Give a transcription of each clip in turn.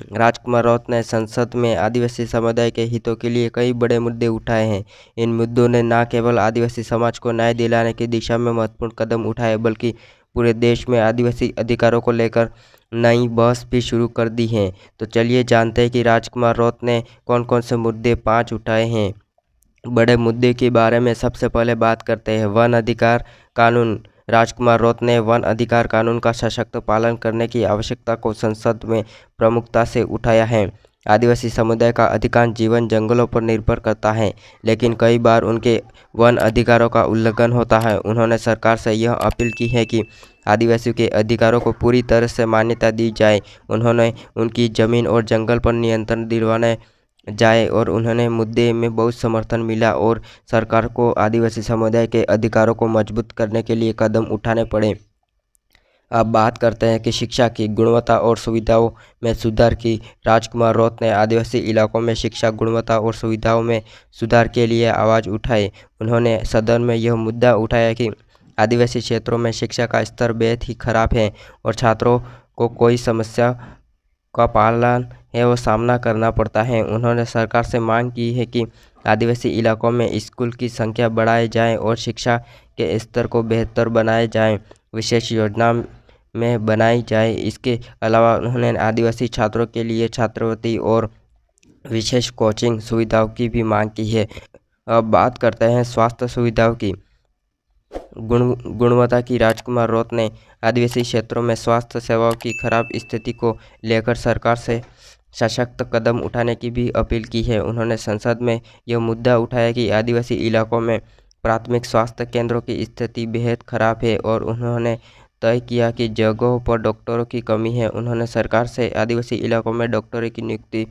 राजकुमार राउत ने संसद में आदिवासी समुदाय के हितों के लिए कई बड़े मुद्दे उठाए हैं। इन मुद्दों ने न केवल आदिवासी समाज को न्याय दिलाने की दिशा में महत्वपूर्ण कदम उठाए, बल्कि पूरे देश में आदिवासी अधिकारों को लेकर नई बहस भी शुरू कर दी है। तो चलिए जानते हैं कि राजकुमार राउत ने कौन कौन से मुद्दे 5 उठाए हैं। बड़े मुद्दे के बारे में सबसे पहले बात करते हैं वन अधिकार कानून। राजकुमार राउत ने वन अधिकार कानून का सशक्त पालन करने की आवश्यकता को संसद में प्रमुखता से उठाया है। आदिवासी समुदाय का अधिकांश जीवन जंगलों पर निर्भर करता है, लेकिन कई बार उनके वन अधिकारों का उल्लंघन होता है। उन्होंने सरकार से यह अपील की है कि आदिवासियों के अधिकारों को पूरी तरह से मान्यता दी जाए। उन्होंने उनकी जमीन और जंगल पर नियंत्रण दिलवाने जाए और उन्होंने मुद्दे में बहुत समर्थन मिला और सरकार को आदिवासी समुदाय के अधिकारों को मजबूत करने के लिए कदम उठाने पड़े। अब बात करते हैं कि शिक्षा की गुणवत्ता और सुविधाओं में सुधार की। राजकुमार राउत ने आदिवासी इलाकों में शिक्षा गुणवत्ता और सुविधाओं में सुधार के लिए आवाज़ उठाई। उन्होंने सदन में यह मुद्दा उठाया कि आदिवासी क्षेत्रों में शिक्षा का स्तर बेहद ही खराब है और छात्रों को कोई समस्या का पालन है वो सामना करना पड़ता है। उन्होंने सरकार से मांग की है कि आदिवासी इलाकों में स्कूल की संख्या बढ़ाई जाए और शिक्षा के स्तर को बेहतर बनाया जाए, विशेष योजना में बनाई जाए। इसके अलावा उन्होंने आदिवासी छात्रों के लिए छात्रवृत्ति और विशेष कोचिंग सुविधाओं की भी मांग की है। अब बात करते हैं स्वास्थ्य सुविधाओं की गुणवत्ता की। राजकुमार राउत ने आदिवासी क्षेत्रों में स्वास्थ्य सेवाओं की खराब स्थिति को लेकर सरकार से सशक्त कदम उठाने की भी अपील की है। उन्होंने संसद में यह मुद्दा उठाया कि आदिवासी इलाकों में प्राथमिक स्वास्थ्य केंद्रों की स्थिति बेहद खराब है और उन्होंने तय किया कि जगहों पर डॉक्टरों की कमी है। उन्होंने सरकार से आदिवासी इलाकों में डॉक्टरों की नियुक्ति,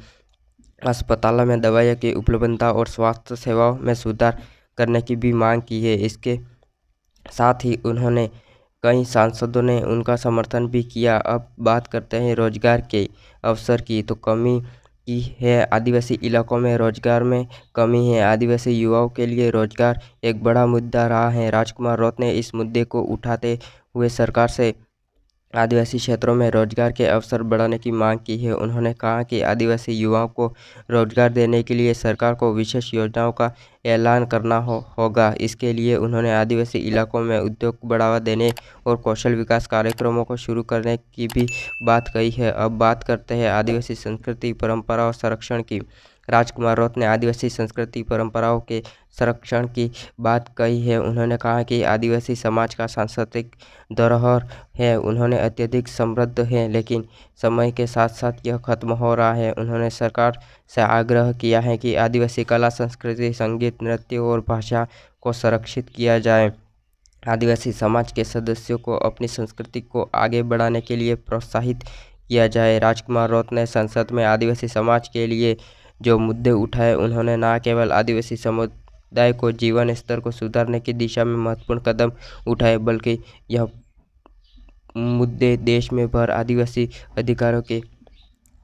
अस्पतालों में दवाइयों की उपलब्धता और स्वास्थ्य सेवाओं में सुधार करने की भी मांग की है। इसके साथ ही उन्होंने कई सांसदों ने उनका समर्थन भी किया। अब बात करते हैं रोजगार के अवसर की। तो कमी की है आदिवासी इलाकों में रोजगार में कमी है। आदिवासी युवाओं के लिए रोजगार एक बड़ा मुद्दा रहा है। राजकुमार राउत ने इस मुद्दे को उठाते हुए सरकार से आदिवासी क्षेत्रों में रोजगार के अवसर बढ़ाने की मांग की है। उन्होंने कहा कि आदिवासी युवाओं को रोजगार देने के लिए सरकार को विशेष योजनाओं का ऐलान करना होगा। इसके लिए उन्होंने आदिवासी इलाकों में उद्योग को बढ़ावा देने और कौशल विकास कार्यक्रमों को शुरू करने की भी बात कही है। अब बात करते हैं आदिवासी संस्कृति परंपरा और संरक्षण की। राजकुमार राउत ने आदिवासी संस्कृति परंपराओं के संरक्षण की बात कही है। उन्होंने कहा कि आदिवासी समाज का सांस्कृतिक धरोहर है, उन्होंने अत्यधिक समृद्ध है, लेकिन समय के साथ साथ यह खत्म हो रहा है। उन्होंने सरकार से आग्रह किया है कि आदिवासी कला, संस्कृति, संगीत, नृत्य और भाषा को संरक्षित किया जाए। आदिवासी समाज के सदस्यों को अपनी संस्कृति को आगे बढ़ाने के लिए प्रोत्साहित किया जाए। राजकुमार राउत ने संसद में आदिवासी समाज के लिए जो मुद्दे उठाए, उन्होंने न केवल आदिवासी समुदाय को जीवन स्तर को सुधारने की दिशा में महत्वपूर्ण कदम उठाए, बल्कि यह मुद्दे देश में भर आदिवासी अधिकारों के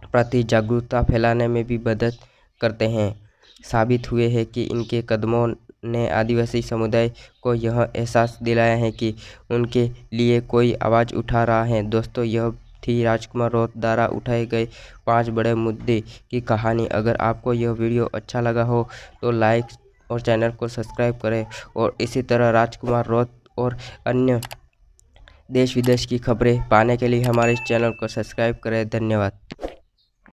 प्रति जागरूकता फैलाने में भी मदद करते हैं। साबित हुए हैं कि इनके कदमों ने आदिवासी समुदाय को यह एहसास दिलाया है कि उनके लिए कोई आवाज़ उठा रहा है। दोस्तों, यह थी राजकुमार राउत द्वारा उठाए गए 5 बड़े मुद्दे की कहानी। अगर आपको यह वीडियो अच्छा लगा हो तो लाइक और चैनल को सब्सक्राइब करें और इसी तरह राजकुमार राउत और अन्य देश विदेश की खबरें पाने के लिए हमारे इस चैनल को सब्सक्राइब करें। धन्यवाद।